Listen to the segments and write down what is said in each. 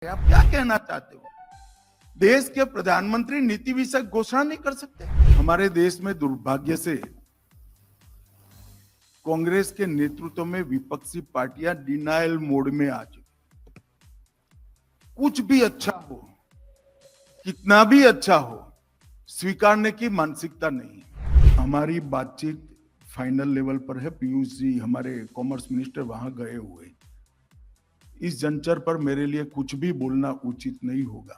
आप क्या कहना चाहते हो? देश के प्रधानमंत्री नीति विषयक घोषणा नहीं कर सकते? हमारे देश में दुर्भाग्य से कांग्रेस के नेतृत्व में विपक्षी पार्टियां डिनायल मोड में आ चुकी। कुछ भी अच्छा हो, कितना भी अच्छा हो, स्वीकारने की मानसिकता नहीं है। हमारी बातचीत फाइनल लेवल पर है। पीयूष जी हमारे कॉमर्स मिनिस्टर वहां गए हुए। इस जंचर पर मेरे लिए कुछ भी बोलना उचित नहीं होगा,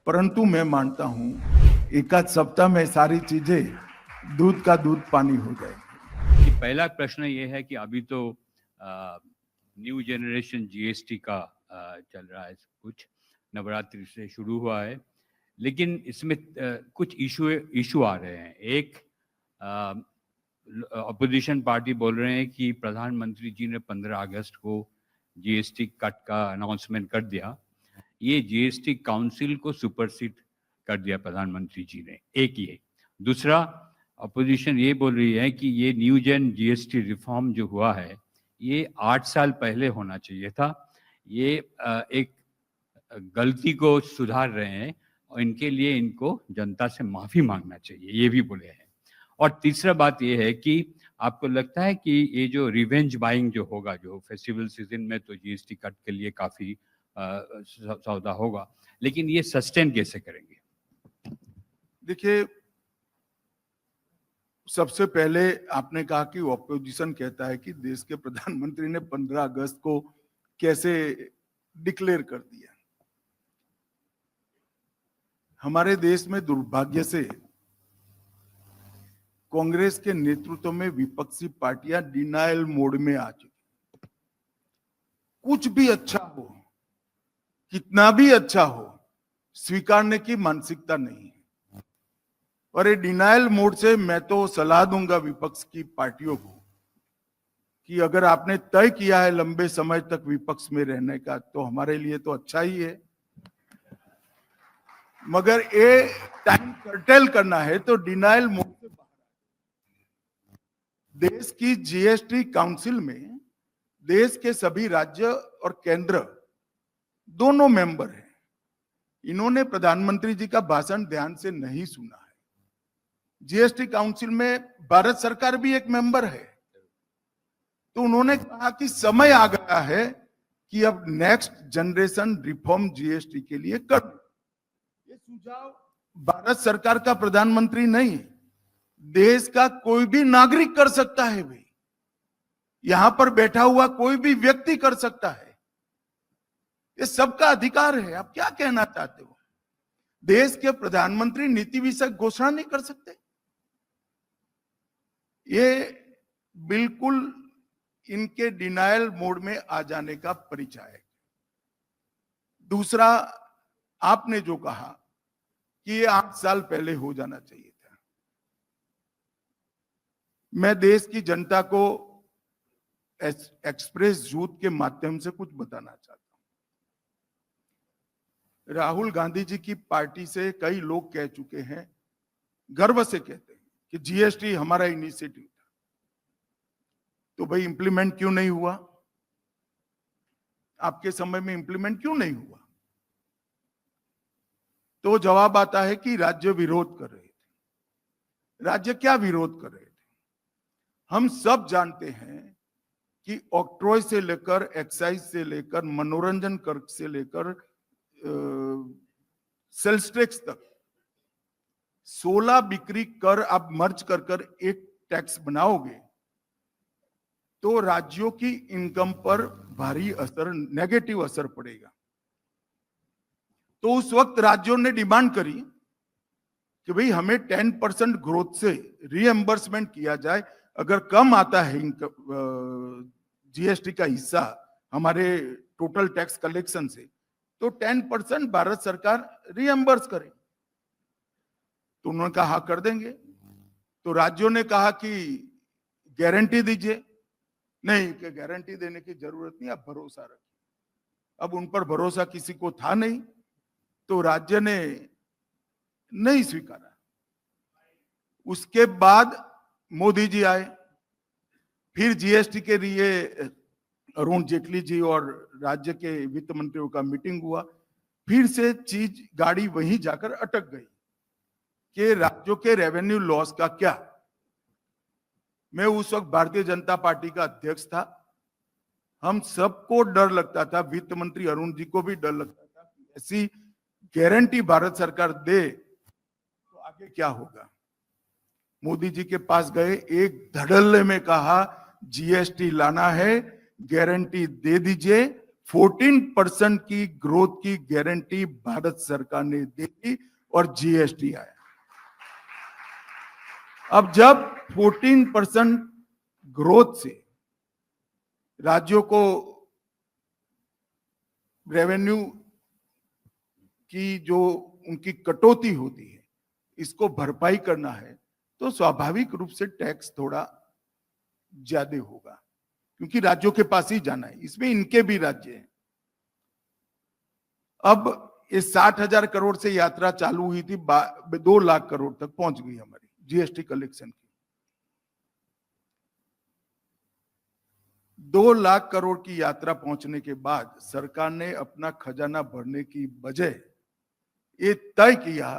परंतु मैं मानता हूं एक आध सप्ताह में सारी चीजें दूध का दूध पानी हो जाएगी। पहला प्रश्न ये है कि अभी तो न्यू जनरेशन जीएसटी का चल रहा है, कुछ नवरात्रि से शुरू हुआ है, लेकिन इसमें कुछ इशू आ रहे हैं। एक, अपोजिशन पार्टी बोल रहे हैं कि प्रधानमंत्री जी ने 15 अगस्त को जीएसटी कट का अनाउंसमेंट कर दिया, ये जीएसटी काउंसिल को सुपरसीड कर दिया प्रधानमंत्री जी ने। एक ये। दूसरा, अपोजिशन ये बोल रही है कि ये न्यू जेन जीएसटी रिफॉर्म जो हुआ है ये 8 साल पहले होना चाहिए था। ये एक गलती को सुधार रहे हैं और इनके लिए इनको जनता से माफी मांगना चाहिए, ये भी बोले हैं। और तीसरा बात ये है कि आपको लगता है कि ये जो रिवेंज बाइंग जो होगा, जो फेस्टिवल सीजन में तो जीएसटी कट के लिए काफी सौदा होगा, लेकिन ये सस्टेन कैसे करेंगे? देखिए, सबसे पहले आपने कहा कि ऑपोजिशन कहता है कि देश के प्रधानमंत्री ने 15 अगस्त को कैसे डिक्लेयर कर दिया। हमारे देश में दुर्भाग्य से कांग्रेस के नेतृत्व में विपक्षी पार्टियां डिनायल मोड में आ चुकी। कुछ भी अच्छा हो, कितना भी अच्छा हो, स्वीकारने की मानसिकता नहीं है। और ये डिनायल मोड से मैं तो सलाह दूंगा विपक्ष की पार्टियों को कि अगर आपने तय किया है लंबे समय तक विपक्ष में रहने का, तो हमारे लिए तो अच्छा ही है, मगर ये टाइम कर्टेल करना है तो डिनायल मोड से बाहर। देश की जीएसटी काउंसिल में देश के सभी राज्य और केंद्र दोनों मेंबर हैं। इन्होंने प्रधानमंत्री जी का भाषण ध्यान से नहीं सुना है। जीएसटी काउंसिल में भारत सरकार भी एक मेंबर है, तो उन्होंने कहा कि समय आ गया है कि अब नेक्स्ट जनरेशन रिफॉर्म जीएसटी के लिए कर। ये सुझाव भारत सरकार का प्रधानमंत्री नहीं, देश का कोई भी नागरिक कर सकता है। भाई, यहां पर बैठा हुआ कोई भी व्यक्ति कर सकता है, ये सबका अधिकार है। आप क्या कहना चाहते हो? देश के प्रधानमंत्री नीति विषयक घोषणा नहीं कर सकते? ये बिल्कुल इनके डिनायल मोड में आ जाने का परिचय है। दूसरा, आपने जो कहा कि ये 8 साल पहले हो जाना चाहिए था, मैं देश की जनता को एक्सप्रेस जूथ के माध्यम से कुछ बताना चाहता हूं। राहुल गांधी जी की पार्टी से कई लोग कह चुके हैं, गर्व से कहते हैं कि जीएसटी हमारा इनिशिएटिव था। तो भाई इंप्लीमेंट क्यों नहीं हुआ? आपके समय में इंप्लीमेंट क्यों नहीं हुआ? तो जवाब आता है कि राज्य विरोध कर रहे थे। राज्य क्या विरोध कर रहे थे? हम सब जानते हैं कि ऑक्ट्रॉय से लेकर, एक्साइज से लेकर, मनोरंजन कर से लेकर सेल्स टैक्स तक 16 बिक्री कर आप मर्ज कर कर एक टैक्स बनाओगे तो राज्यों की इनकम पर भारी असर, नेगेटिव असर पड़ेगा। तो उस वक्त राज्यों ने डिमांड करी कि भाई हमें 10% ग्रोथ से रीएम्बर्समेंट किया जाए। अगर कम आता है जीएसटी का हिस्सा हमारे टोटल टैक्स कलेक्शन से, तो 10% भारत सरकार रीएम्बर्स करे। तो उन्होंने कहा हाँ कर देंगे। तो राज्यों ने कहा कि गारंटी दीजिए। नहीं, कि गारंटी देने की जरूरत नहीं, आप भरोसा रखिए। अब उन पर भरोसा किसी को था नहीं, तो राज्य ने नहीं स्वीकारा। उसके बाद मोदी जी आए, फिर जीएसटी के लिए अरुण जेटली जी और राज्य के वित्त मंत्रियों का मीटिंग हुआ, फिर से चीज गाड़ी वहीं जाकर अटक गई कि राज्यों के रेवेन्यू लॉस का क्या। मैं उस वक्त भारतीय जनता पार्टी का अध्यक्ष था, हम सबको डर लगता था, वित्त मंत्री अरुण जी को भी डर लगता था कि ऐसी गारंटी भारत सरकार दे तो आगे क्या होगा। मोदी जी के पास गए, एक धड़ल्ले में कहा जीएसटी लाना है, गारंटी दे दीजिए। 14% की ग्रोथ की गारंटी भारत सरकार ने दे दी और जीएसटी आया। अब जब 14% ग्रोथ से राज्यों को रेवेन्यू की जो उनकी कटौती होती है, इसको भरपाई करना है, तो स्वाभाविक रूप से टैक्स थोड़ा ज्यादा होगा, क्योंकि राज्यों के पास ही जाना है, इसमें इनके भी राज्य हैं। अब ये 60,000 करोड़ से यात्रा चालू हुई थी, 2 लाख करोड़ तक पहुंच गई हमारी जीएसटी कलेक्शन की। 2 लाख करोड़ की यात्रा पहुंचने के बाद सरकार ने अपना खजाना भरने की बजाय ये तय किया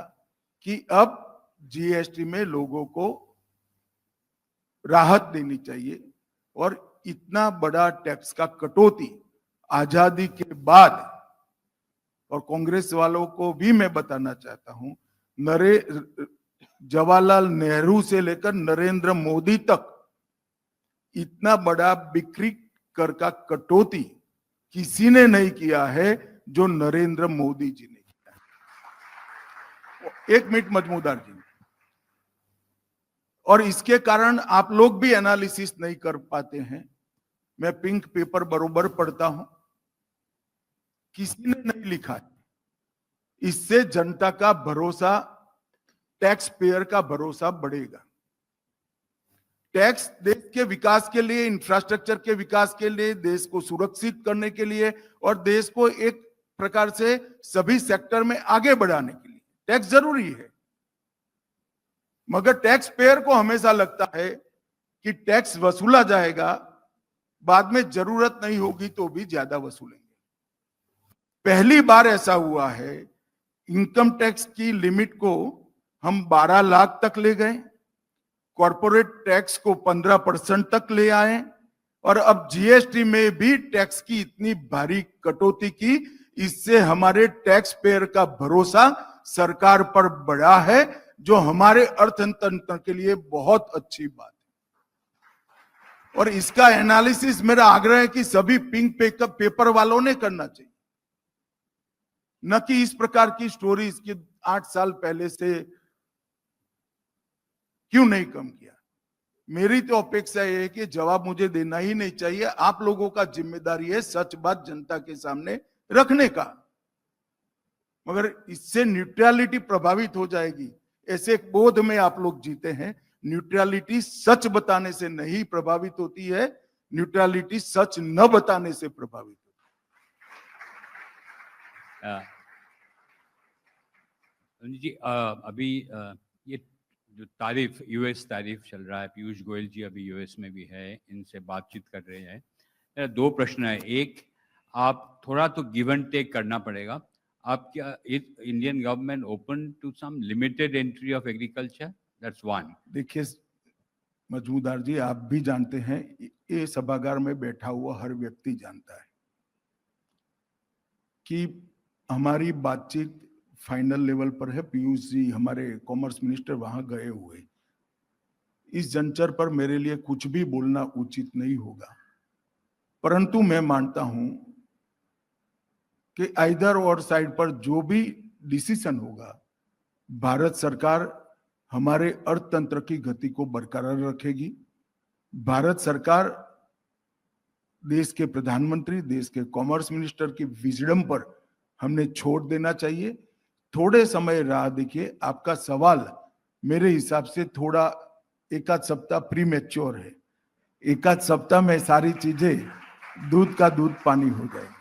कि अब जीएसटी में लोगों को राहत देनी चाहिए, और इतना बड़ा टैक्स का कटौती आजादी के बाद, और कांग्रेस वालों को भी मैं बताना चाहता हूं, जवाहरलाल नेहरू से लेकर नरेंद्र मोदी तक इतना बड़ा बिक्री कर का कटौती किसी ने नहीं किया है जो नरेंद्र मोदी जी ने किया है। एक मिनट मजमूदार जी, और इसके कारण आप लोग भी एनालिसिस नहीं कर पाते हैं। मैं पिंक पेपर बरोबर पढ़ता हूं, किसी ने नहीं लिखा है। इससे जनता का भरोसा, टैक्स पेयर का भरोसा बढ़ेगा। टैक्स देश के विकास के लिए, इंफ्रास्ट्रक्चर के विकास के लिए, देश को सुरक्षित करने के लिए और देश को एक प्रकार से सभी सेक्टर में आगे बढ़ाने के लिए टैक्स जरूरी है। मगर टैक्स पेयर को हमेशा लगता है कि टैक्स वसूला जाएगा, बाद में जरूरत नहीं होगी तो भी ज्यादा वसूलेंगे। पहली बार ऐसा हुआ है, इनकम टैक्स की लिमिट को हम 12 लाख तक ले गए, कॉर्पोरेट टैक्स को 15% तक ले आए, और अब जीएसटी में भी टैक्स की इतनी भारी कटौती की। इससे हमारे टैक्स पेयर का भरोसा सरकार पर बढ़ा है, जो हमारे अर्थतंत्र के लिए बहुत अच्छी बात है। और इसका एनालिसिस मेरा आग्रह है कि सभी पिंक पेपर वालों ने करना चाहिए, न कि इस प्रकार की स्टोरी इसके 8 साल पहले से क्यों नहीं कम किया। मेरी तो अपेक्षा है कि जवाब मुझे देना ही नहीं चाहिए, आप लोगों का जिम्मेदारी है सच बात जनता के सामने रखने का। मगर इससे न्यूट्रलिटी प्रभावित हो जाएगी, ऐसे एक बोध में आप लोग जीते हैं। न्यूट्रलिटी सच बताने से नहीं प्रभावित होती है, न्यूट्रलिटी सच न बताने से प्रभावित होती है। जी अभी ये जो तारीफ, यूएस तारीफ चल रहा है, पीयूष गोयल जी अभी यूएस में भी है, इनसे बातचीत कर रहे हैं। मेरा 2 प्रश्न है। एक, आप थोड़ा तो गिव एंड टेक करना पड़ेगा। आप क्या Indian government open to some limited entry of agriculture? That's one. देखिए मजमूदार जी, आप भी जानते हैं, ये सभागार में बैठा हुआ हर व्यक्ति जानता है कि हमारी बातचीत फाइनल लेवल पर है। पीयूष जी हमारे कॉमर्स मिनिस्टर वहां गए हुए। इस जंचर पर मेरे लिए कुछ भी बोलना उचित नहीं होगा, परंतु मैं मानता हूं कि आइदर और साइड पर जो भी डिसीजन होगा, भारत सरकार हमारे अर्थतंत्र की गति को बरकरार रखेगी। भारत सरकार देश के प्रधानमंत्री, देश के कॉमर्स मिनिस्टर की विजडम पर हमने छोड़ देना चाहिए। थोड़े समय राह देखिए। आपका सवाल मेरे हिसाब से थोड़ा एक आध सप्ताह प्रीमेच्योर है। एक आध सप्ताह में सारी चीजें दूध का दूध पानी हो जाएगी।